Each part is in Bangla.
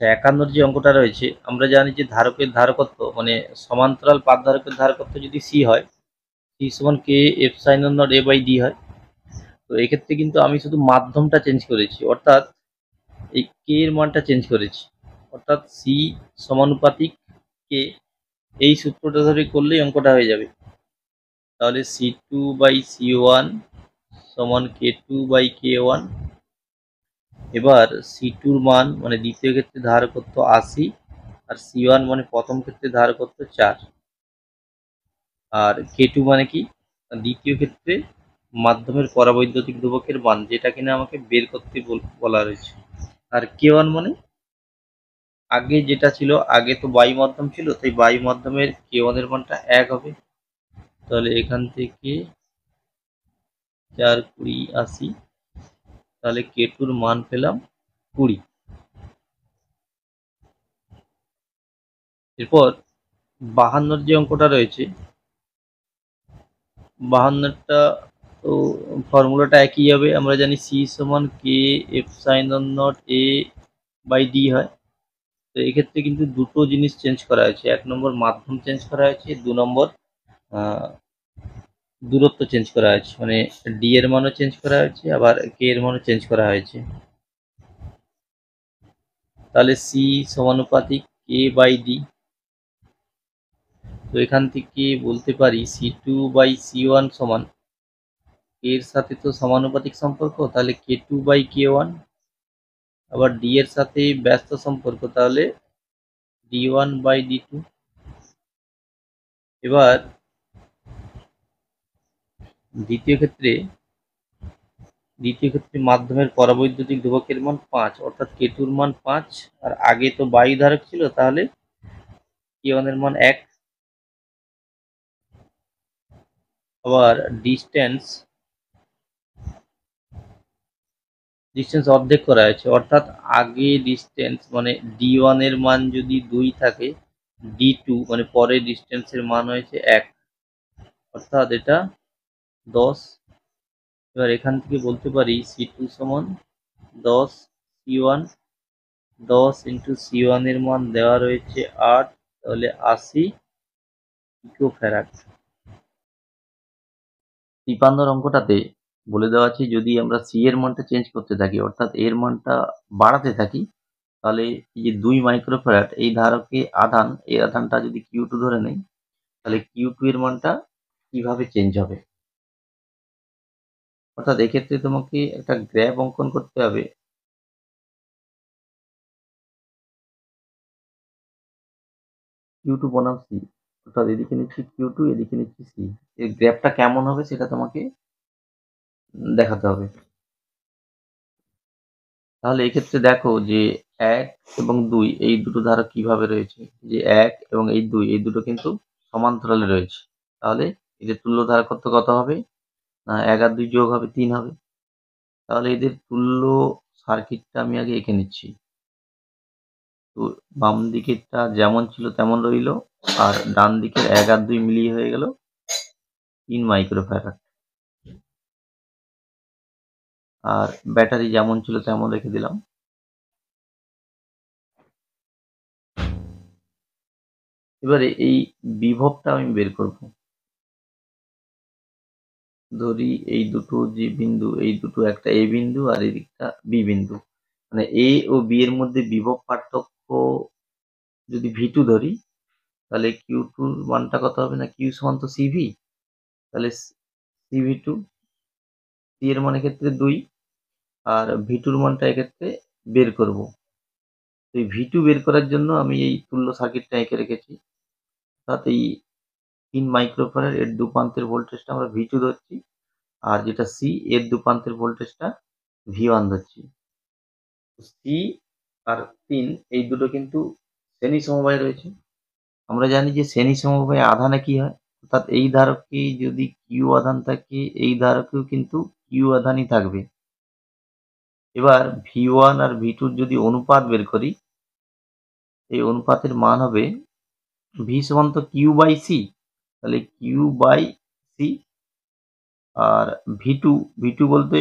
51 যে অঙ্কটা রয়েছে, আমরা জানি যে ধারকের ধারকত্ব মানে সমান্তরাল পাত ধারকের ধারকত্ব যদি সি হয়, সি সমান K epsilon naught A by D হয়। তো এক্ষেত্রে কিন্তু আমি শুধু মাধ্যমটা চেঞ্জ করেছি, অর্থাৎ এই কে এর মানটা চেঞ্জ করেছি, অর্থাৎ সি সমানুপাতিক কে, এই সূত্রটা ধরে করলেই অঙ্কটা হয়ে যাবে। তাহলে C two by C one সমান K two by K one. এবার সি টুর মান মানে দ্বিতীয় ক্ষেত্রে ধারকত্ব 80, আর সি ওয়ান মানে প্রথম ক্ষেত্রে ধারকত্ব 4, আর কে টু মানে কি, দ্বিতীয় ক্ষেত্রে মাধ্যমের পরাবৈদ্যুতিক ধ্রুবকের মান, যেটা কিনা আমাকে বের করতে বলা রয়েছে। আর কে ওয়ান মানে আগে যেটা ছিল, আগে তো বায়ু মাধ্যম ছিল, তাই বায়ু মাধ্যমের কে ওয়ান এর মানটা 1 হবে। তাহলে এখান থেকে 4 20 80, তাহলে কে টুর মান পেলাম 20। এরপর 52 যে অঙ্কটা রয়েছে, 52টা তো ফর্মুলাটা একই হবে। আমরা জানি সি সমান K epsilon naught A by D হয়। তো এক্ষেত্রে কিন্তু দুটো জিনিস চেঞ্জ করা হয়েছে, 1 নম্বর মাধ্যম চেঞ্জ করা হয়েছে, 2 নম্বর দূরত্ব চেঞ্জ করা হয়েছে, মানে ডি এর মানও চেঞ্জ করা হয়েছে, আবার কে এর মানও চেঞ্জ করা হয়েছে। তাহলে সি সমানুপাতিক কে বাই ডি। তো এখান থেকে বলতে পারি C two by C one সমান এর সাথে তো সমানুপাতিক সম্পর্ক, তাহলে K two by K one, আবার ডি এর সাথে ব্যস্ত সম্পর্ক, তাহলে D one by D two. এবার দ্বিতীয় ক্ষেত্রে মাধ্যমের পরাবৈদ্যুতিক ধ্রুবকের মান 5, অর্থাৎ কে টুর মান 5, আর আগে তো বায়ু ধারক ছিল, তাহলে কে ওয়ান এর মান 1। আবার ডিস্টেন্স অর্ধেক করা হয়েছে, অর্থাৎ আগে ডিস্টেন্স মানে ডি ওয়ান এর মান যদি 2 থাকে, ডি টু মানে পরে ডিস্টেন্সের মান হয়েছে 1, অর্থাৎ এটা 10। এবার এখান থেকে বলতে পারি সি টু সমান 10, C one 10 into C one এর মান দেওয়া রয়েছে 8, তাহলে 80 পিকো ফ্যারাড। 53 অঙ্কটাতে বলে দেওয়া আছে যদি আমরা সি এর মানটা চেঞ্জ করতে থাকি, অর্থাৎ এর মানটা বাড়াতে থাকি, তাহলে এই যে 2 মাইক্রোফ্যারাড এই ধারকে আধান, এই আধানটা যদি কিউ টু ধরে নেই, তাহলে কিউ টু এর মানটা কিভাবে চেঞ্জ হবে। অর্থাৎ এক্ষেত্রে তোমাকে একটা গ্রাফ অঙ্কন করতে হবে। কিউ টু বনাম সি, অর্থাৎ এদিকে নিচ্ছি কিউ টু, এদিকে নিচ্ছি সি, এর গ্রাফটা কেমন হবে সেটা তোমাকে দেখাতে হবে। তাহলে এক্ষেত্রে দেখো যে 1 এবং 2 এই দুটো ধারা কিভাবে রয়েছে, যে 1 এবং এই 2 এই দুটো কিন্তু সমান্তরালে রয়েছে। তাহলে এদের তুল্য ধারা কত হবে না, 1 আর 2 যোগ হবে 3 হবে। তাহলে এদের তুল্য সার্কিটটা আমি আগে এঁকে নিচ্ছি। তো বাম দিকেরটা যেমন ছিল তেমন রইল, আর ডান দিকের 1 আর 2 মিলিয়ে হয়ে গেল 3 মাইক্রোফ্যারাড। আর ব্যাটারি যেমন ছিল তেমন রেখে দিলাম। এবারে এই বিভবটা আমি বের করব। ধরি এই দুটো যে বিন্দু, এই দুটো একটা এ বিন্দু আর এদিকটা বি বিন্দু, মানে এ ও বি এর মধ্যে বিভব পার্থক্য যদি ভি টু ধরি, তাহলে কিউ টুর মানটা কত হবে না, কিউ সমান তো সিভি, তাহলে সিভি টু, সি এর মান ক্ষেত্রে 2, আর ভি টুর মানটা এক্ষেত্রে বের করব। তো এই ভি টু বের করার জন্য আমি এই তুল্য সার্কিটটা এঁকে রেখেছি, অর্থাৎ এই 3 মাইক্রোফ্যারাড এর দু প্রান্তের ভোল্টেজটা আমরা ভি টু ধরছি, আর যেটা সি এর দু প্রান্তের ভোল্টেজটা ভি ওয়ান ধরছি। সি আর 3 এই দুটো কিন্তু শ্রেণী সমবায় রয়েছে। আমরা জানি যে শ্রেণী সমবায়ে আধানে কি হয়, অর্থাৎ এই ধারকে যদি কিউ আধান থাকে, এই ধারকেও কিন্তু কিউ আধানই থাকবে। এবার ভি ওয়ান আর ভি টুর যদি অনুপাত বের করি, এই অনুপাতের মান হবে ভি সমান তো কিউ বাই সি, তাহলে কিউ বাই সি, আর ভি টু বলতে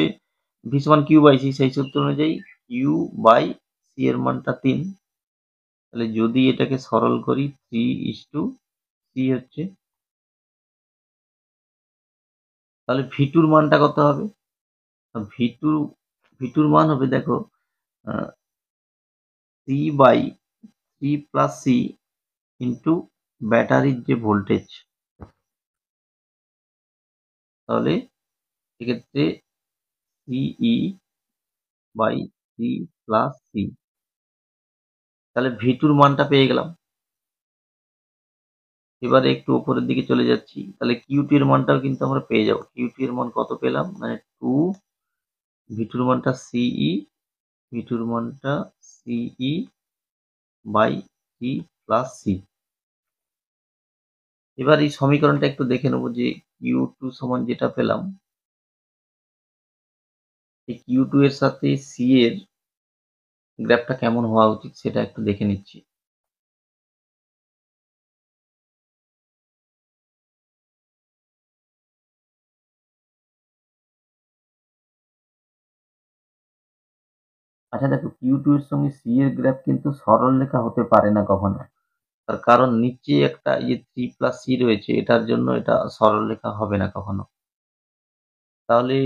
ভি সমান কিউ বাই সি, সেই সূত্র অনুযায়ী কিউ বাই সি এর মানটা 3, তাহলে যদি এটাকে সরল করি 3:c হচ্ছে, তাহলে ভিটুর মানটা কত হবে? ভিটু ভিটুর মান হবে দেখো C by C plus C into ব্যাটারির যে ভোল্টেজ। তাহলে এক্ষেত্রে সিই বাই সি প্লাস সি। তাহলে ভিটুর মানটা পেয়ে গেলাম। এবারে একটু উপরের দিকে চলে যাচ্ছি, তাহলে কিউটি এর মানটাও কিন্তু আমরা পেয়ে যাবো। কিউটি এর মান কত পেলাম, মানে 2, ভিটুর মানটা সিই, ভিটুর মানটা সিই বাই সি প্লাস সি। এবার এই সমীকরণটা একটু দেখে নেবো যে কিউ টু সমান যেটা পেলাম, এই কিউ টু এর সাথে সি এর গ্রাফটা কেমন হওয়া উচিত সেটা একটু দেখে নিচ্ছি। আচ্ছা দেখো, কিউ টু এর সঙ্গে সি এর গ্রাফ কিন্তু সরল রেখা হতে পারে না কখনো। তার কারণ নিচে একটা যে 3+c রয়েছে, এটার জন্য এটা সরল রেখা হবে না কখনো। তাহলে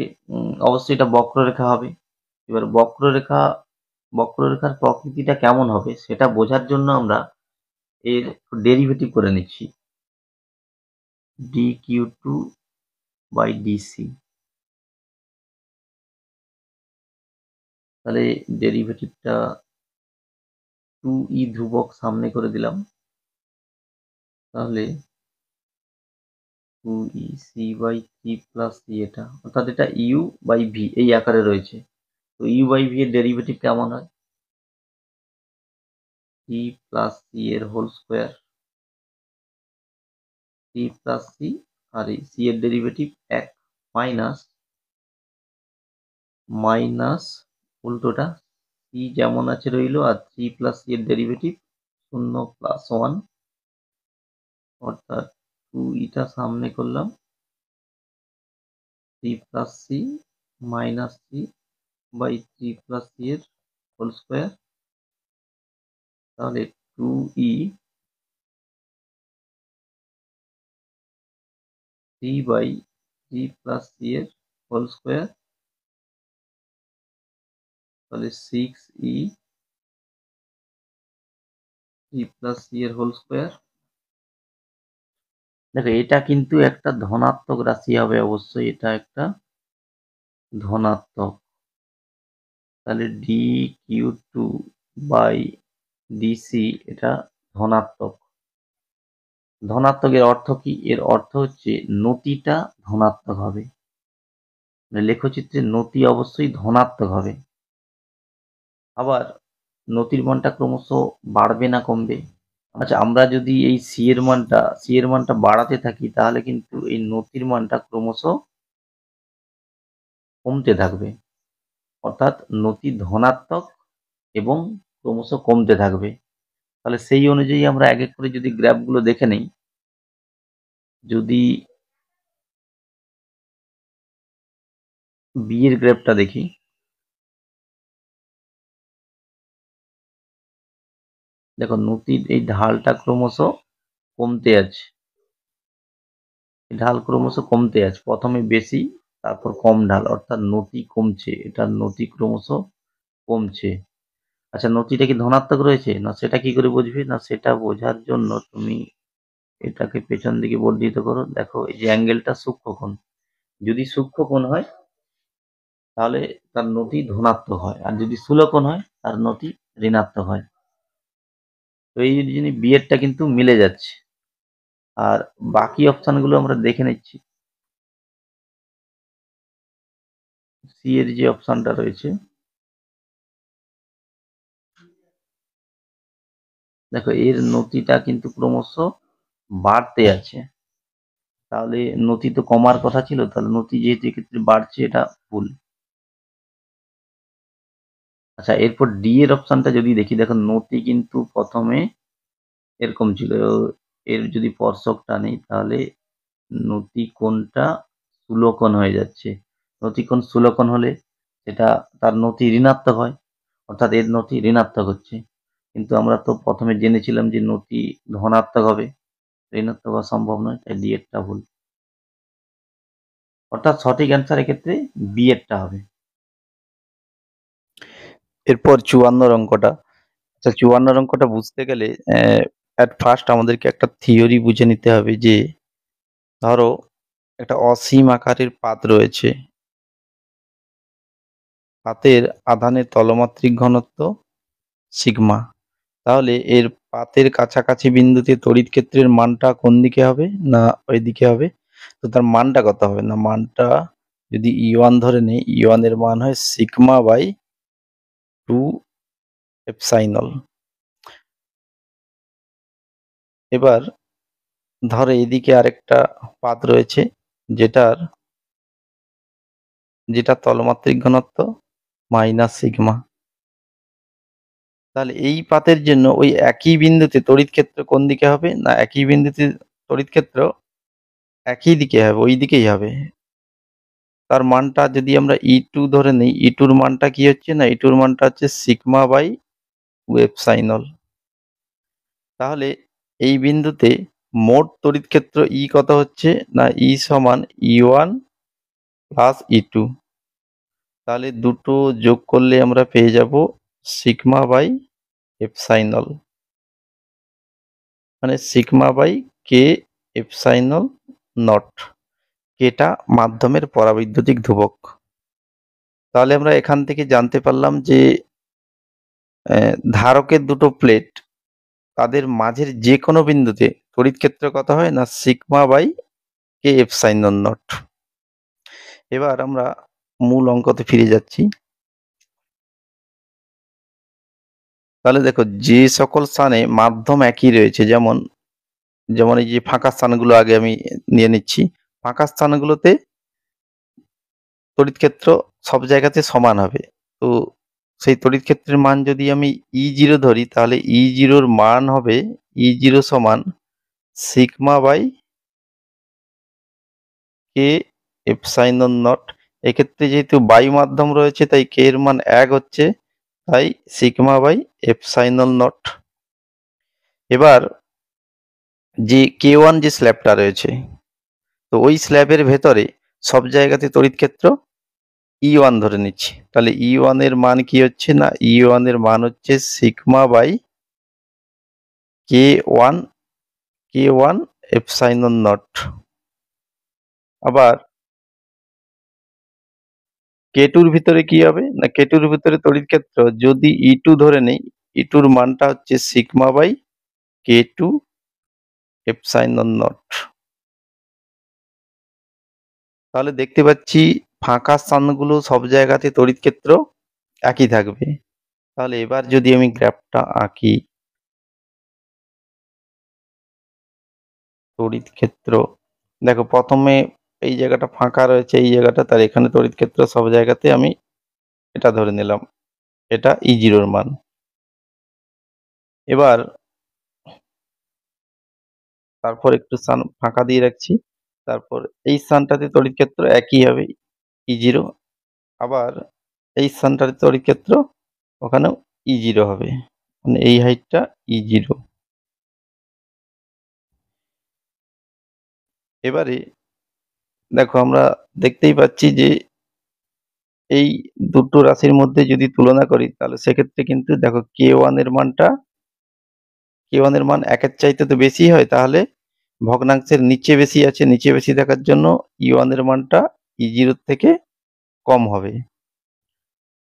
অবশ্যই এটা বক্ররেখা হবে। এবার বক্ররেখার প্রকৃতিটা কেমন হবে সেটা বোঝার জন্য আমরা এর ডেরিভেটিভ করে নিচ্ছি, dq2 বাই dc। তাহলে ডেরিভেটিভটা 2e ধ্রুবক সামনে করে দিলাম, তাহলে 2ec বাই 3+c, এটা অর্থাৎ এটা u বাই v এই আকারে রয়েছে। তো u বাই v এর ডেরিভেটিভ কেমন হয়, 3+c এর হোল স্কোয়ার, 3+c আর এই c এর ডেরিভেটিভ 1 মাইনাস মাইনাস উল্টোটা c যেমন আছে রইলো, আর 3+c এর ডেরিভেটিভ 0 প্লাস 1, অর্থাৎ 2ইটা সামনে করলাম, 3+c minus c by 3+c এর হোল স্কোয়ার। তাহলে 2e 3 বাই 3+c এর হোল স্কোয়ার, তাহলে 6e 3+c এর হোল স্কোয়ার। দেখো এটা কিন্তু একটা ধনাত্মক রাশি হবে, অবশ্যই এটা একটা ধনাত্মক। তাহলে dq2 বাই dc এটা ধনাত্মক। ধনাত্মকের অর্থ কি? এর অর্থ হচ্ছে নতিটা ধনাত্মক হবে, মানে লেখচিত্রে নতি অবশ্যই ধনাত্মক হবে। আবার নতির মানটা ক্রমশ বাড়বে না কমবে? আচ্ছা, আমরা যদি এই সি এর মানটা বাড়াতে থাকি, তাহলে কিন্তু এই নতির মানটা ক্রমশ কমতে থাকবে, অর্থাৎ নতি ধনাত্মক এবং ক্রমশ কমতে থাকবে। তাহলে সেই অনুযায়ী আমরা এক এক করে যদি গ্রাফগুলো দেখে নেই, যদি বি এর গ্রাফটা দেখি, দেখো নতির এই ঢালটা ক্রমশ কমতে আছে, ঢাল ক্রমশ কমতে আছে, প্রথমে বেশি তারপর কম ঢাল, অর্থাৎ নতি কমছে, এটার নতি ক্রমশ কমছে। আচ্ছা, নতিটা কি ধনাত্মক রয়েছে না, সেটা কি করে বুঝবে? না, সেটা বোঝার জন্য তুমি এটাকে পেছন দিকে বর্ধিত করো। দেখো এই যে অ্যাঙ্গেলটা সূক্ষ্মকোণ, যদি সূক্ষ্মকোণ হয় তাহলে তার নতি ধনাত্মক হয়, আর যদি স্থূলকোণ হয় তার নতি ঋণাত্মক হয়। তো এই জন্য বি এরটা কিন্তু মিলে যাচ্ছে। আর বাকি অপশনগুলো আমরা দেখে নিচ্ছি। সি এর যে অপশনটা রয়েছে, দেখো এর নতিটা কিন্তু ক্রমশ বাড়তে আছে, তাহলে নতি তো কমার কথা ছিল, তাহলে নতি যেহেতু এক্ষেত্রে বাড়ছে, এটা ভুল। আচ্ছা, এরপর ডি এর অপশনটা যদি দেখি, দেখো নতি কিন্তু প্রথমে এরকম ছিল, এর যদি স্পর্শক টানি তাহলে নতি কোণটা স্থূলকোণ হয়ে যাচ্ছে। নতি কোণ স্থূলকোণ হলে সেটা তার নতি ঋণাত্মক হয়, অর্থাৎ এর নতি ঋণাত্মক হচ্ছে। কিন্তু আমরা তো প্রথমে জেনেছিলাম যে নতি ধনাত্মক হবে, ঋণাত্মক হওয়া সম্ভব নয়, তাই ডি এরটা ভুল। অর্থাৎ সঠিক অ্যান্সার এক্ষেত্রে বি এরটা হবে। এরপর 54 অঙ্কটা। আচ্ছা, 54 অঙ্কটা বুঝতে গেলে অ্যাট ফার্স্ট আমাদেরকে একটা থিওরি বুঝে নিতে হবে যে ধরো একটা অসীম আকারের পাত রয়েছে, পাতের আধানের তলমাত্রিক ঘনত্ব সিগমা। তাহলে এর পাতের কাছাকাছি বিন্দুতে তড়িৎ ক্ষেত্রের মানটা কোন দিকে হবে, না ওই দিকে হবে। তো তার মানটা কত হবে, না মানটা যদি E1 ধরে নেই, E1 এর মান হয় সিগমা বাই 2 এপসাইনল। এবার ধরো এদিকে আরেকটা পাত রয়েছে যেটা তলমাত্রিক ঘনত্ব মাইনাস সিগমা। তাহলে এই পাতের জন্য ওই একই বিন্দুতে তড়িৎ ক্ষেত্র কোন দিকে হবে, না একই বিন্দুতে তড়িৎ ক্ষেত্র একই দিকে হবে, ওই দিকেই হবে। তার মানটা যদি আমরা E2 ধরে নিই, E2 এর মানটা কি হচ্ছে, না E2 এর মানটা হচ্ছে সিগমা বাই 2 এপসাইনল। তাহলে এই বিন্দুতে মোট তড়িৎ ক্ষেত্র E কত হচ্ছে, না E সমান E1 প্লাস E2। তাহলে দুটো যোগ করলে আমরা পেয়ে যাব সিগমা বাই এপসাইনল, মানে সিগমা বাই কে এপসাইনল নট। কেটা মাধ্যমের পরাবৈদ্যুতিক ধ্রুবক। তাহলে আমরা এখান থেকে জানতে পারলাম যে ধারকের দুটো প্লেট, তাদের মাঝের যে কোনো বিন্দুতে তড়িৎ ক্ষেত্র কত হয়, না sigma by K epsilon naught. এবার আমরা মূল অঙ্কতে ফিরে যাচ্ছি। তাহলে দেখো যে সকল স্থানে মাধ্যম একই রয়েছে, যেমন যেমন এই যে ফাঁকা স্থানগুলো আগে আমি নিয়ে নিচ্ছি। ফাঁকা স্থানগুলোতে তড়িৎ ক্ষেত্র সব জায়গাতে সমান হবে। তো সেই তড়িৎ ক্ষেত্রের মান যদি আমি E0 ধরি, তাহলে E0 এর মান হবে E0 সমান sigma by K epsilon naught. এক্ষেত্রে যেহেতু বায়ু মাধ্যম রয়েছে তাই কে এর মান 1 হচ্ছে, তাই সিগমা বাই এপসাইলন নট। এবার যে K1 যে স্ল্যাবটা রয়েছে, তো ওই স্ল্যাবের ভেতরে সব জায়গাতে তড়িৎ ক্ষেত্র E1 ধরে নিচ্ছি। তাহলে E1 এর মান কি হচ্ছে, না E1 এর মান হচ্ছে sigma by K1 K1 epsilon not. আবার কেটুর ভিতরে কি হবে, না কেটুর ভিতরে তড়িৎ ক্ষেত্র যদি E2 ধরে নেই, E2 এর মানটা হচ্ছে sigma by K2 epsilon not. তাহলে দেখতে পাচ্ছি ফাঁকা স্থানগুলো সব জায়গাতে তড়িৎ ক্ষেত্র একই থাকবে। তাহলে এবার যদি আমি গ্রাফটা আঁকি, তড়িৎ ক্ষেত্র দেখো প্রথমে এই জায়গাটা ফাঁকা রয়েছে, এই জায়গাটা, তার এখানে তড়িৎ ক্ষেত্র সব জায়গাতে আমি এটা ধরে নিলাম, এটা E0 এর মান। এবার তারপর একটু স্থান ফাঁকা দিয়ে রাখছি, তারপর এই স্থানটাতে তড়িৎ ক্ষেত্র একই হবে E0। আবার এই স্থানটাতে তড়িৎ ক্ষেত্র ওখানেও E0 হবে, মানে এই হাইটটা E0। এবারে দেখো আমরা দেখতেই পাচ্ছি যে এই দুটো রাশির মধ্যে যদি তুলনা করি, তাহলে সেক্ষেত্রে কিন্তু দেখো K1 এর মানটা, K1 এর মান 1 এর চাইতে তো বেশি হয়, তাহলে ভগ্নাংশের নিচে বেশি আছে, নিচে বেশি থাকার জন্য E1 এর মানটা E0 থেকে কম হবে।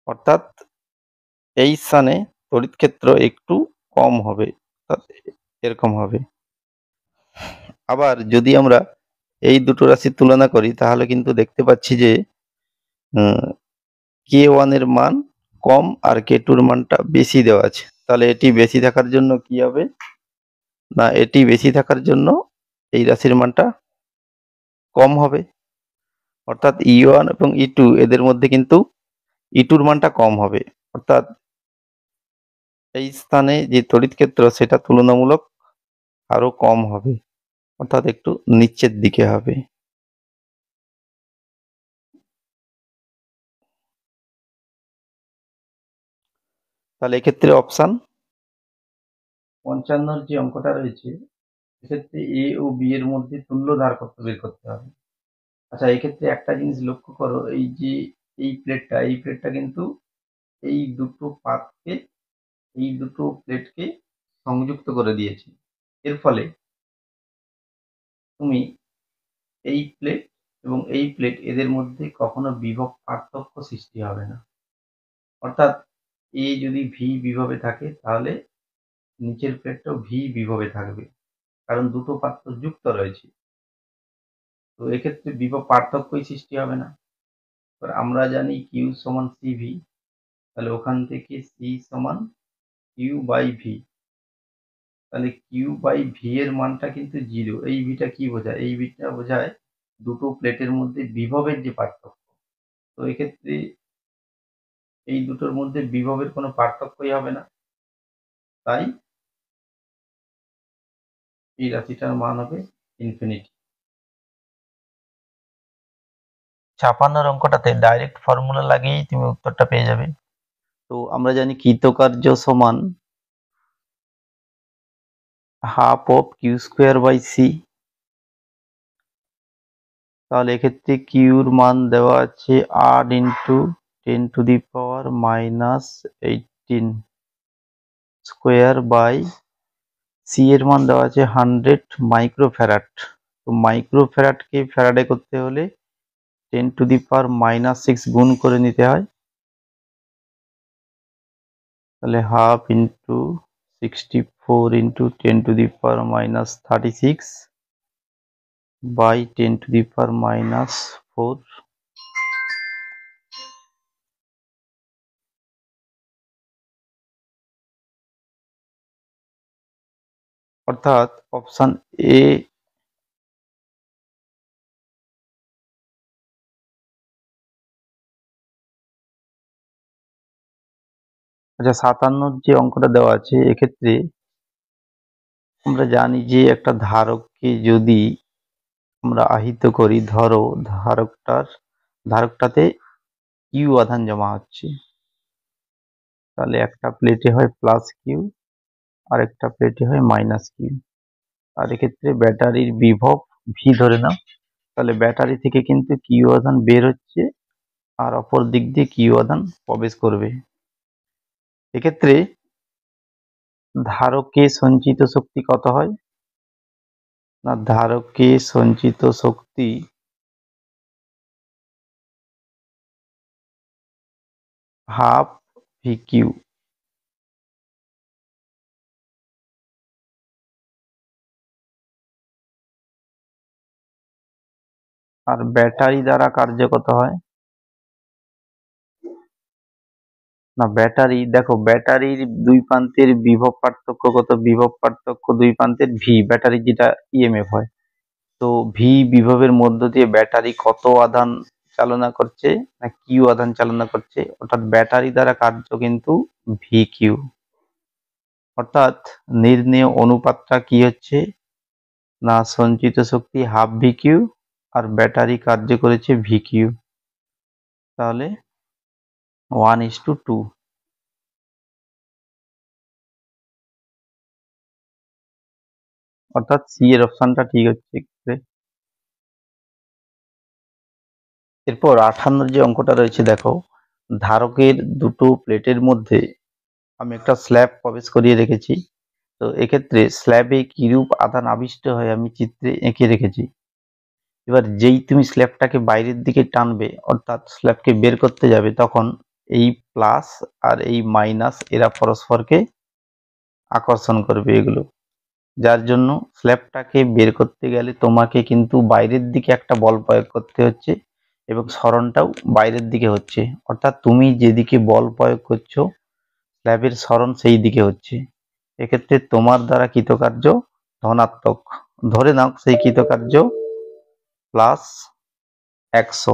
অর্থাৎ এই স্থানে তড়িৎ ক্ষেত্র একটু কম হবে, অর্থাৎ এরকম হবে। আবার যদি আমরা এই দুটো রাশির তুলনা করি, তাহলে কিন্তু দেখতে পাচ্ছি যে K1 এর মান কম আর K2 এর মানটা বেশি দেওয়া আছে। তাহলে এটি বেশি থাকার জন্য কি হবে, না এটি বেশি থাকার জন্য এই রাশির মানটা কম হবে। অর্থাৎ E1 এবং E2 এদের মধ্যে কিন্তু E2 এর মানটা কম হবে। অর্থাৎ এই স্থানে যে তড়িৎ ক্ষেত্র সেটা তুলনামূলক আরো কম হবে, অর্থাৎ একটু নিচের দিকে হবে। তাহলে এক্ষেত্রে অপশন 55 যে অঙ্কটা রয়েছে সেক্ষেত্রে এ ও বি এর মধ্যে তুল্য ধারকত্ব বের করতে হবে। আচ্ছা, এক্ষেত্রে একটা জিনিস লক্ষ্য করো, এই যে এই প্লেটটা কিন্তু এই দুটো পাতকে এই দুটো প্লেটকে সংযুক্ত করে দিয়েছে। এর ফলে তুমি এই প্লেট এবং এই প্লেট এদের মধ্যে কখনো বিভব পার্থক্য সৃষ্টি হবে না। অর্থাৎ এ যদি ভি বিভবে থাকে তাহলে নিচের প্লেটটাও ভি বিভবে থাকবে, কারণ দুটো পাত্র যুক্ত রয়েছে। তো এক্ষেত্রে বিভব পার্থক্যই সৃষ্টি হবে না। এবার আমরা জানি কিউ সমান সিভি, তাহলে ওখান থেকে সি সমান কিউ বাই ভি। তাহলে কিউ বাই ভি এর মানটা কিন্তু 0। এই ভিটা কি বোঝায়? এই ভিটা বোঝায় দুটো প্লেটের মধ্যে বিভবের যে পার্থক্য। তো এক্ষেত্রে এই দুটোর মধ্যে বিভবের কোনো পার্থক্যই হবে না, তাই এই রাশিটার মান হবে ইনফিনিটি। 56 অঙ্কটাতে ডাইরেক্ট ফর্মুলা লাগিয়েই তুমি উত্তরটা পেয়ে যাবে। তো আমরা জানি কৃতকার্য সমান half of Q square by C. তাহলে এক্ষেত্রে কিউর মান দেওয়া আছে 8 ইন্টু 10⁻⁻18 স্কোয়ার বাই সি এর মান দেওয়া আছে 100 মাইক্রোফ্যারাড। তো মাইক্রোফ্যারাডকে ফ্যারাডে করতে হলে 10⁻⁻6 গুণ করে নিতে হয়। তাহলে হাফ ইন্টু 64 ইন্টু 10⁻⁻36 বাই 10⁻⁻4। অর্থাৎ অপশন এ আচ্ছা, 57 যে অঙ্কটা দেওয়া আছে এক্ষেত্রে আমরা জানি যে একটা ধারককে যদি আমরা আহিত করি, ধরো ধারকটাতে কিউ আধান জমা হচ্ছে, তাহলে একটা প্লেটে হয় প্লাস কিউ আর একটা প্লেটে হয় মাইনাস কিউ। আর এক্ষেত্রে ব্যাটারির বিভব ভি ধরে নাও, তাহলে ব্যাটারি থেকে কিন্তু কিউ আধান বের হচ্ছে আর অপর দিক দিয়ে কিউ আধান প্রবেশ করবে। এক্ষেত্রে ধারকে সঞ্চিত শক্তি কত হয় না, ধারকে সঞ্চিত শক্তি হাফ ভি কিউ। আর ব্যাটারি দ্বারা কার্য কত হয় না, ব্যাটারি দেখো, ব্যাটারির দুই প্রান্তের বিভব পার্থক্য কত? বিভব পার্থক্য দুই প্রান্তের ভি, ব্যাটারির যেটা ইএমএফ হয়। তো ভি বিভবের মধ্য দিয়ে ব্যাটারি কত আধান চালনা করছে না কিউ আধান চালনা করছে, অর্থাৎ ব্যাটারি দ্বারা কার্য কিন্তু ভি কিউ। অর্থাৎ নির্ণেয় অনুপাতটা কি হচ্ছে না, সঞ্চিত শক্তি half V Q R battery কার্য করেছে ভি কিউ, তাহলে 1:2। অর্থাৎ সি এর অপশনটা ঠিক হচ্ছে। এরপর 58 যে অঙ্কটা রয়েছে দেখো, ধারকের দুটো প্লেটের মধ্যে আমি একটা স্ল্যাব প্রবেশ করিয়ে রেখেছি। তো এক্ষেত্রে স্ল্যাবে কিরূপ আধান আবিষ্ট হয় আমি চিত্রে এঁকে রেখেছি। এবার যেই তুমি স্ল্যাবটাকে বাইরের দিকে টানবে, অর্থাৎ স্ল্যাবকে বের করতে যাবে, তখন এই প্লাস আর এই মাইনাস এরা পরস্পরকে আকর্ষণ করবে এগুলো, যার জন্য স্ল্যাবটাকে বের করতে গেলে তোমাকে কিন্তু বাইরের দিকে একটা বল প্রয়োগ করতে হচ্ছে এবং সরণটাও বাইরের দিকে হচ্ছে। অর্থাৎ তুমি যেদিকে বল প্রয়োগ করছো স্ল্যাবের সরণ সেই দিকে হচ্ছে। এক্ষেত্রে তোমার দ্বারা কৃতকার্য ধনাত্মক, ধরে নাও সেই কৃতকার্য প্লাস 100।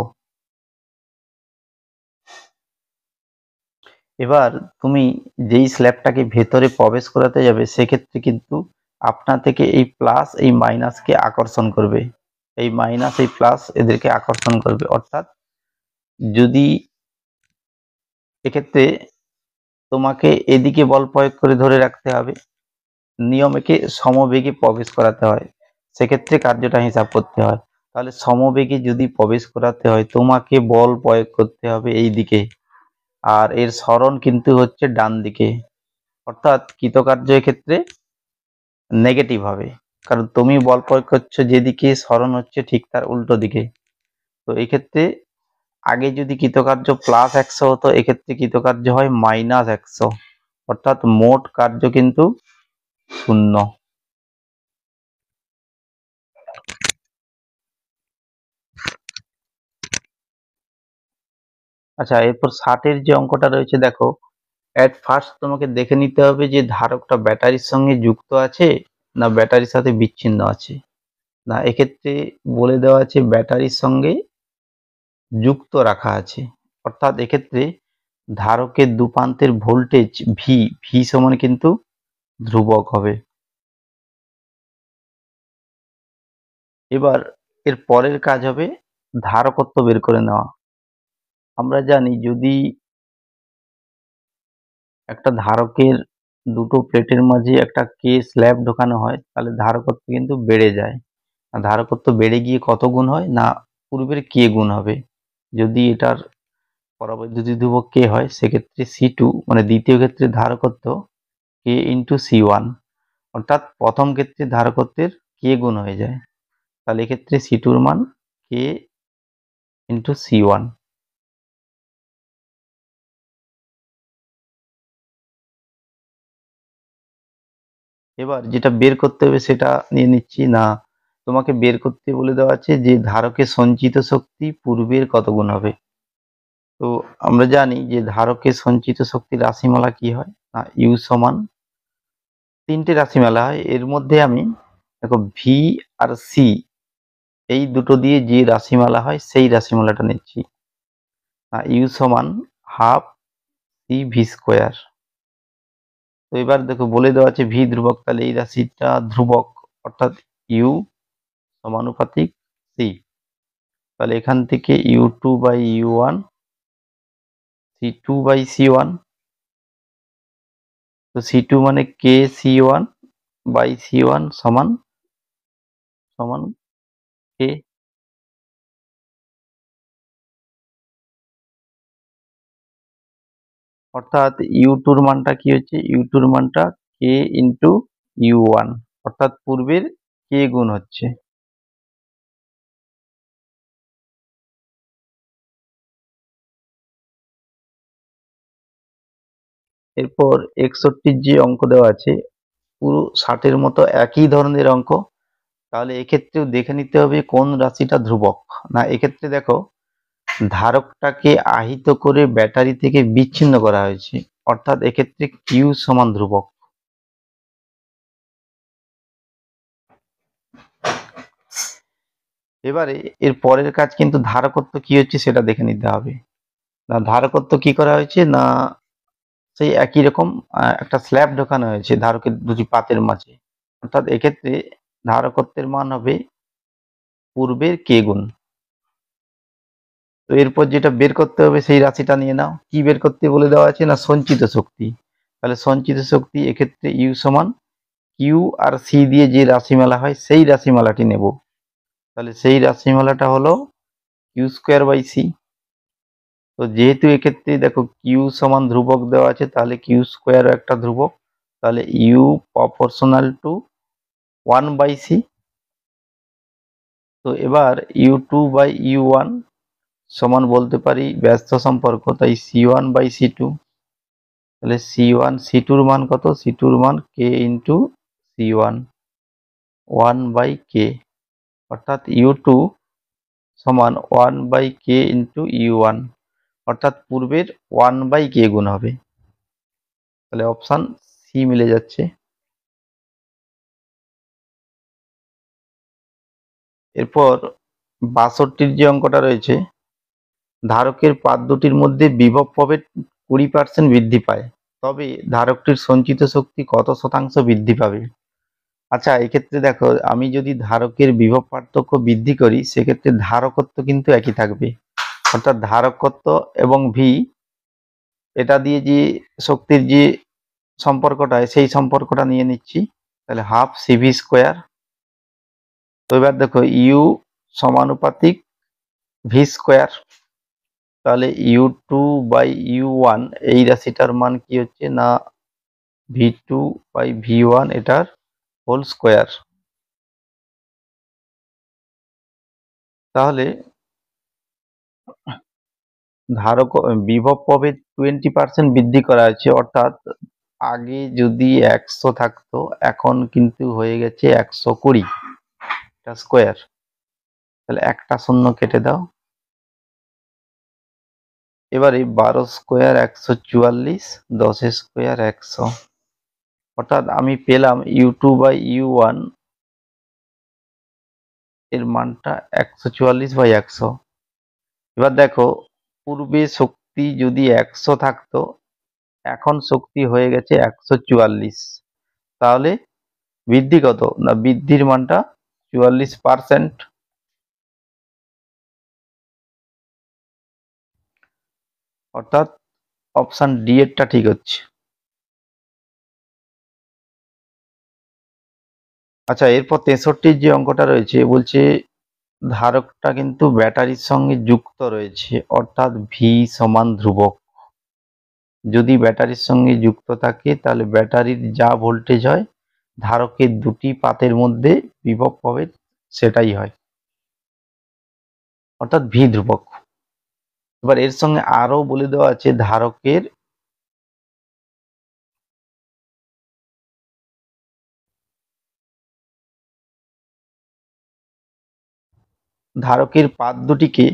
এবার তুমি যেই স্ল্যাবটাকে ভেতরে প্রবেশ করাতে যাবে সেক্ষেত্রে কিন্তু আপনা থেকে এই প্লাস এই মাইনাসকে আকর্ষণ করবে, এই মাইনাস এই প্লাস এদেরকে আকর্ষণ করবে। অর্থাৎ যদি এক্ষেত্রে তোমাকে এদিকে বল প্রয়োগ করে ধরে রাখতে হবে, নিয়মকে সমবেগে প্রবেশ করাতে হয়, সেক্ষেত্রে কার্যটা হিসাব করতে হয়। তাহলে সমবেগে যদি প্রবেশ করাতে হয় তোমাকে বল প্রয়োগ করতে হবে এই দিকে, আর এর সরণ কিন্তু হচ্ছে ডান দিকে, অর্থাৎ কৃতকার্য ক্ষেত্রে নেগেটিভ হবে, কারণ তুমি বল প্রয়োগ করছো যেদিকে, সরণ হচ্ছে ঠিক তার উল্টো দিকে। তো এই ক্ষেত্রে আগে যদি কৃতকার্য +100 হতো, এক্ষেত্রে কৃতকার্য হয় -100, অর্থাৎ মোট কার্য কিন্তু 0। আচ্ছা, এরপর 60-এর যে অঙ্কটা রয়েছে দেখো, এট ফার্স্ট তোমাকে দেখে নিতে হবে যে ধারকটা ব্যাটারির সঙ্গে যুক্ত আছে না ব্যাটারির সাথে বিচ্ছিন্ন আছে। না, এক্ষেত্রে বলে দেওয়া আছে ব্যাটারির সঙ্গে যুক্ত রাখা আছে, অর্থাৎ এক্ষেত্রে ধারকের দুপ্রান্তের ভোল্টেজ ভি ভি সমান কিন্তু ধ্রুবক হবে। এবার এর পরের কাজ হবে ধারকত্ব বের করে নেওয়া। আমরা জানি যদি একটা ধারকের দুটো প্লেটের মাঝে একটা কে স্ল্যাব ঢোকানো হয়, তাহলে ধারকত্ব কিন্তু বেড়ে যায়। আর ধারকত্ব বেড়ে গিয়ে কত গুণ হয় না পূর্বের কে গুণ হবে। যদি এটার পরাবৈদ্যুতিক ধ্রুবক কে হয়, সেক্ষেত্রে C2 মানে দ্বিতীয় ক্ষেত্রে ধারকত্ব কে ইন্টু C1, অর্থাৎ প্রথম ক্ষেত্রে ধারকত্বের কে গুণ হয়ে যায়। তাহলে এক্ষেত্রে C2 এর মান কে ইন্টু C1। এবার যেটা বের করতে হবে সেটা নিয়ে নিচ্ছি। না, তোমাকে বের করতে বলে দেওয়া আছে যে ধারকের সঞ্চিত শক্তি পূর্বের কত গুণ হবে। তো আমরা জানি যে ধারকের সঞ্চিত শক্তির রাশিমালা কি হয় না ইউ সমান 3টে রাশিমালা হয়। এর মধ্যে আমি দেখো ভি আর সি এই দুটো দিয়ে যে রাশিমালা হয় সেই রাশিমালাটা নিচ্ছি। ইউ সমান হাফ সি ভি স্কোয়ার। তো এবার দেখো বলে দেওয়া আছে ভি ধ্রুবক, তাহলে এই রাশিটা ধ্রুবক, অর্থাৎ ইউ সমানুপাতিক সি। তাহলে এখান থেকে U2/U1 C2/C1। তো C2 মানে কে C1/C1 সমান সমান কে। অর্থাৎ U2-র মানটা কি হচ্ছে, U2-র মানটা কে ইন্টু U1, অর্থাৎ পূর্বের কে গুণ হচ্ছে। এরপর 61-র যে অঙ্ক দেওয়া আছে পুরো 60-এর মতো একই ধরনের অঙ্ক। তাহলে এক্ষেত্রেও দেখে নিতে হবে কোন রাশিটা ধ্রুবক। না, এক্ষেত্রে দেখো ধারকটাকে আহিত করে ব্যাটারি থেকে বিচ্ছিন্ন করা হয়েছে, অর্থাৎ এক্ষেত্রে কিউ সমান ধ্রুবক। এবারে এর পরের কাজ কিন্তু ধারকত্ব কি হচ্ছে সেটা দেখে নিতে হবে। না, ধারকত্ব কি করা হয়েছে না সেই একই রকম একটা স্ল্যাব ঢোকানো হয়েছে ধারকের দুটি পাতের মাঝে, অর্থাৎ এক্ষেত্রে ধারকত্বের মান হবে পূর্বের কে গুণ। তো এরপর যেটা বের করতে হবে সেই রাশিটা নিয়ে নাও। কি বের করতে বলে দেওয়া আছে না সঞ্চিত শক্তি। তাহলে সঞ্চিত শক্তি এক্ষেত্রে ইউ সমান কিউ আর সি দিয়ে যে রাশিমালা হয় সেই রাশিমালাটি নেব। তাহলে সেই রাশিমালাটা হলো Q²/C। তো যেহেতু এক্ষেত্রে দেখো কিউ সমান ধ্রুবক দেওয়া আছে, তাহলে Q² একটা ধ্রুবক, তাহলে ইউ প্রপোর্শনাল টু 1/C। তো এবার U2/U1 সমান বলতে পারি ব্যস্ত সম্পর্ক, তাই C1/C2। তাহলে C1 C2-র মান কত, C2-র মান কে ইন্টু C1 1/K, অর্থাৎ U2 সমান 1/K ইন্টু U1, অর্থাৎ পূর্বের 1/K গুণ হবে। তাহলে অপশন সি মিলে যাচ্ছে। এরপর 62-র যে অঙ্কটা রয়েছে, ধারকের পাত দুটির মধ্যে বিভব প্রভেদ 20% বৃদ্ধি পায়, তবে ধারকটির সঞ্চিত শক্তি কত শতাংশ বৃদ্ধি পাবে। আচ্ছা, এক্ষেত্রে দেখো আমি যদি ধারকের বিভব পার্থক্য বৃদ্ধি করি, সেক্ষেত্রে ধারকত্ব কিন্তু একই থাকবে, অর্থাৎ ধারকত্ব এবং ভি এটা দিয়ে যে শক্তির যে সম্পর্কটা সেই সম্পর্কটা নিয়ে নিচ্ছি। তাহলে হাফ সিভি স্কোয়ার। তো এবার দেখো ইউ সমানুপাতিক ভি স্কোয়ার, তাহলে U two by U one এই রাশিটার মান কি হচ্ছে না V two by V one এটার হোল স্কোয়ার। তাহলে ধারক বিভব প্রভেদ 20% বৃদ্ধি করা হয়েছে, অর্থাৎ আগে যদি 100 থাকতো এখন কিন্তু হয়ে গেছে 120 স্কোয়ার। তাহলে একটা শূন্য কেটে দাও। এবারে 12 স্কোয়ার 144, 10 স্কোয়ার 100, অর্থাৎ আমি পেলাম U two by U one এর মানটা 144/100। এবার দেখো পূর্বে শক্তি যদি 100 থাকতো এখন শক্তি হয়ে গেছে 144, তাহলে বৃদ্ধি কত না বৃদ্ধির মানটা 44%। অর্থাৎ অপশন ডি এরটা ঠিক হচ্ছে। আচ্ছা, এরপর 63 যে অঙ্কটা রয়েছে বলছে ধারকটা কিন্তু ব্যাটারির সঙ্গে যুক্ত রয়েছে, অর্থাৎ ভি সমান ধ্রুবক। যদি ব্যাটারির সঙ্গে যুক্ত থাকে তাহলে ব্যাটারির যা ভোল্টেজ হয় ধারকের দুটি পাতের মধ্যে বিভব প্রভেদ সেটাই হয়, অর্থাৎ ভি ধ্রুবক। এবার এর সঙ্গে আরো বলে দেওয়া আছে ধারকের পাত দুটিকে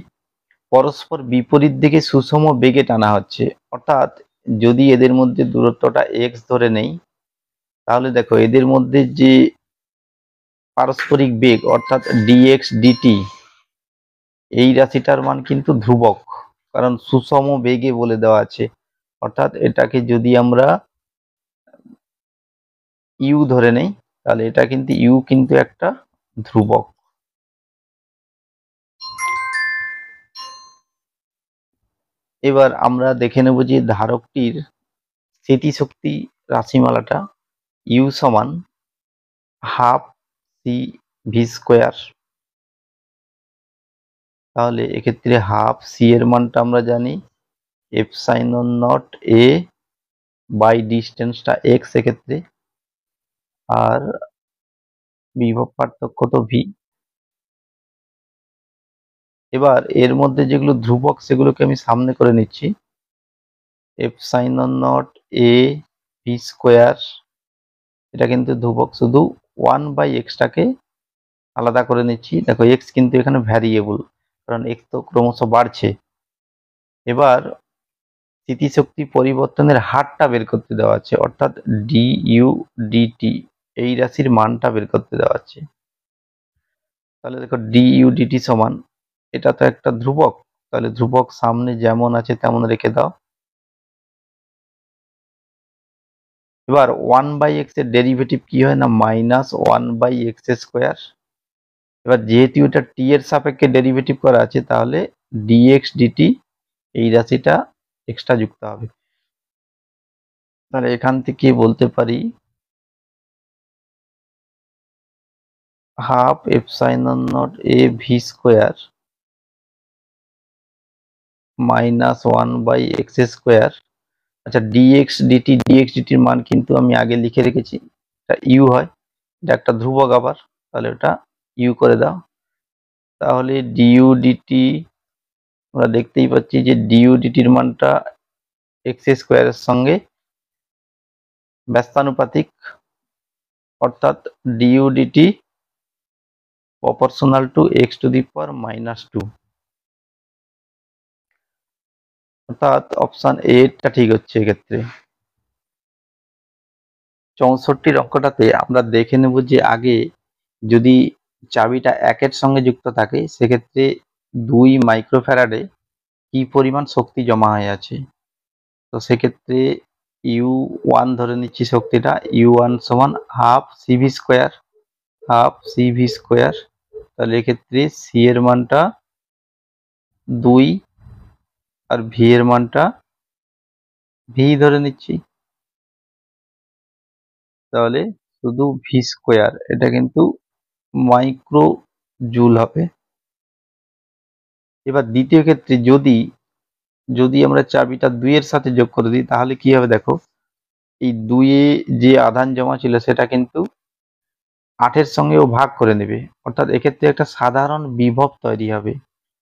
পরস্পর বিপরীত দিকে সুষম বেগে টানা হচ্ছে। অর্থাৎ যদি এদের মধ্যে দূরত্বটা এক্স ধরে নেই তাহলে দেখো এদের মধ্যে যে পারস্পরিক বেগ অর্থাৎ ডিএক্স ডিটি এই রাশিটার মান কিন্তু ধ্রুবক, কারণ সুষম বেগে বলে দেওয়া আছে। অর্থাৎ এটাকে যদি আমরা ইউ ধরে নেই তাহলে এটা কিন্তু ইউ কিন্তু একটা ধ্রুবক। এবার আমরা দেখে নেব যে ধারকটির স্থিতিশক্তি রাশিমালাটা ইউ সমান হাফ সি ভি স্কোয়ার। তাহলে এক্ষেত্রে হাফ সি এর মানটা আমরা জানি এপসাইলন নট এ বাই ডিস্টেন্সটা এক্স এক্ষেত্রে, আর বিভব পার্থক্য তো ভি। এবার এর মধ্যে যেগুলো ধ্রুবক সেগুলোকে আমি সামনে করে নিচ্ছি, epsilon naught A V square এটা কিন্তু ধ্রুবক, শুধু 1/x-টাকে আলাদা করে নিচ্ছি। দেখো এক্স কিন্তু এখানে ভ্যারিয়েবল, কারণ এক্স তো ক্রমশ বাড়ছে। এবার স্থিতিশক্তি পরিবর্তনের হারটা বের করতে দেওয়া আছে, অর্থাৎ ডি ইউ ডিটি এই রাশির মানটা বের করতে দেওয়া আছে। তাহলে দেখো ডি ইউ ডিটি সমান, এটা তো একটা ধ্রুবক, তাহলে ধ্রুবক সামনে যেমন আছে তেমন রেখে দাও। এবার 1/x এর ডেরিভেটিভ কি হয় না -1/x²। এবার যেহেতু এটা টি এর সাপেক্ষে ডেরিভেটিভ করা আছে তাহলে ডিএক্স ডিটি এই রাশিটা এক্সট্রা যুক্ত হবে। তাহলে এখান থেকে বলতে পারি half epsilon naught A V square -1/x²। আচ্ছা, ডিএক্স ডিটির মান কিন্তু আমি আগে লিখে রেখেছি, এটা ইউ হয়, এটা একটা ধ্রুবক আবার, তাহলে ওটা ইউ করে দাও। তাহলে ডিইউ ডিটি আমরা দেখতেই পাচ্ছি যে ডিইউ ডিটির মানটা x² এর সঙ্গে ব্যস্তানুপাতিক, অর্থাৎ DU DT proportional to x⁻², অর্থাৎ অপশন এ টা ঠিক হচ্ছে এক্ষেত্রে। 64 অঙ্কটাতে আমরা দেখে নেব যে আগে যদি চাবিটা 1-এর সঙ্গে যুক্ত থাকে সেক্ষেত্রে 2 মাইক্রোফ্যারাডে কি পরিমাণ শক্তি জমা হয়ে আছে। তো সেক্ষেত্রে ইউ ওয়ান ধরে নিচ্ছি, শক্তিটা ইউ ওয়ান সমান half CV square, half CV square. তাহলে এক্ষেত্রে সি এর মানটা 2 আর ভি এর মানটা ভি ধরে নিচ্ছি, তাহলে শুধু ভি স্কোয়ার, এটা কিন্তু মাইক্রো জুল হবে। এবার দ্বিতীয় ক্ষেত্রে যদি যদি আমরা চাবিটা 2 এর সাথে যোগ করে দিই তাহলে কি হবে দেখো, এই 2 এ যে আধান জমা ছিল সেটা কিন্তু 8 এর সঙ্গেও ভাগ করে নেবে, অর্থাৎ এক্ষেত্রে একটা সাধারণ বিভব তৈরি হবে।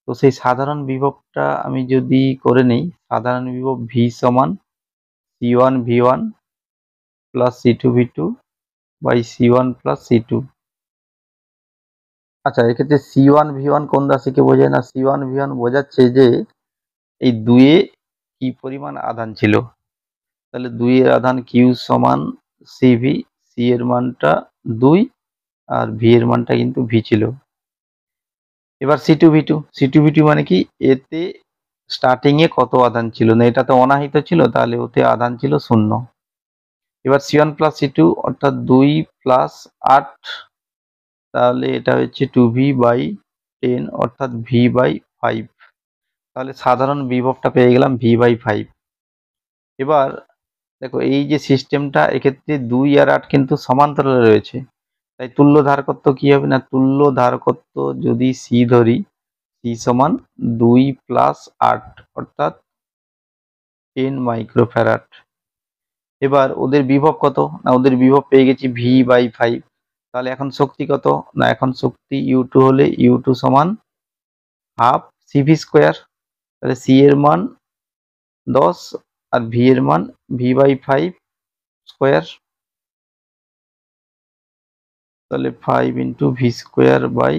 তো সেই সাধারণ বিভবটা আমি যদি করে নেই, সাধারণ বিভব ভি সমান C1 V1 plus C2 V2 by C1 plus C2। আচ্ছা, এক্ষেত্রে C1 V1 কোন রাশিকে বোঝায় না, C1 V1 বোঝাচ্ছে যে এই 2 এ কি পরিমাণ আধান ছিল। তাহলে 2 এর আধান Q সমান CV, C এর মানটা 2 আর V এর মানটা কিন্তু V ছিল। এবার C2 V2 মানে কি, এতে স্টার্টিং এ কত আধান ছিল না, এটা তো অনাহিত ছিল, তাহলে ওতে আধান ছিল 0। এবার C1 প্লাস C2 অর্থাৎ 2 প্লাস 8, তাহলে এটা হচ্ছে 2V/10 অর্থাৎ V/5। তাহলে সাধারণ বিভবটা পেয়ে গেলাম V/5। এবার দেখো এই যে সিস্টেমটা, এক্ষেত্রে 2 আর 8 কিন্তু সমান্তরালে রয়েছে, তাই তুল্য ধারকত্ব কি হবে না, তুল্য ধারকত্ব যদি C ধরি, C সমান 2 প্লাস 8 অর্থাৎ 10 মাইক্রোফ্যারাড। এবার ওদের বিভব কত না, ওদের বিভব পেয়ে গেছি V/5। তাহলে এখন শক্তি কত না, এখন শক্তি U2 হলে U2 সমান হাফ CV স্কোয়ার। তাহলে C এর মান 10 আর V এর মান V/5 স্কোয়ার। তাহলে 5 ইন্টু ভি স্কোয়ার বাই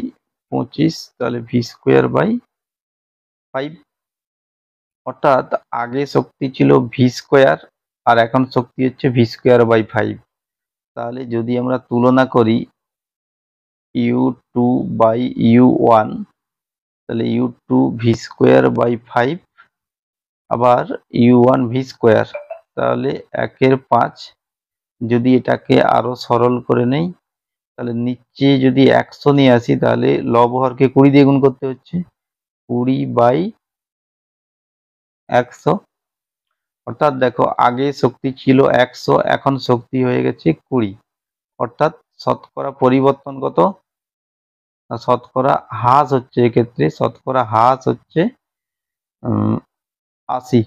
25, তাহলে ভি স্কোয়ার বাই 5। অর্থাৎ আগে শক্তি ছিল ভি স্কোয়ার আর এখন শক্তি হচ্ছে ভি স্কোয়ার বাই 5। তাহলে যদি আমরা তুলনা করি U2 বাই U1, তাহলে U2 ভি স্কোয়ার বাই 5 আবার U1 ভি স্কোয়ার, তাহলে 1/5। যদি এটাকে আরো সরল করে নেই, তাহলে নিচে যদি 100 নিয়ে আসি, তাহলে লব হরকে 20 দিয়ে গুণ করতে হচ্ছে, 20/100। অর্থাৎ দেখো আগে শক্তি ছিল 100, এখন শক্তি হয়ে গেছে 20। অর্থাৎ শতকরা পরিবর্তন কত না, শতকরা হ্রাস হচ্ছে, এক্ষেত্রে শতকরা হ্রাস হচ্ছে 80।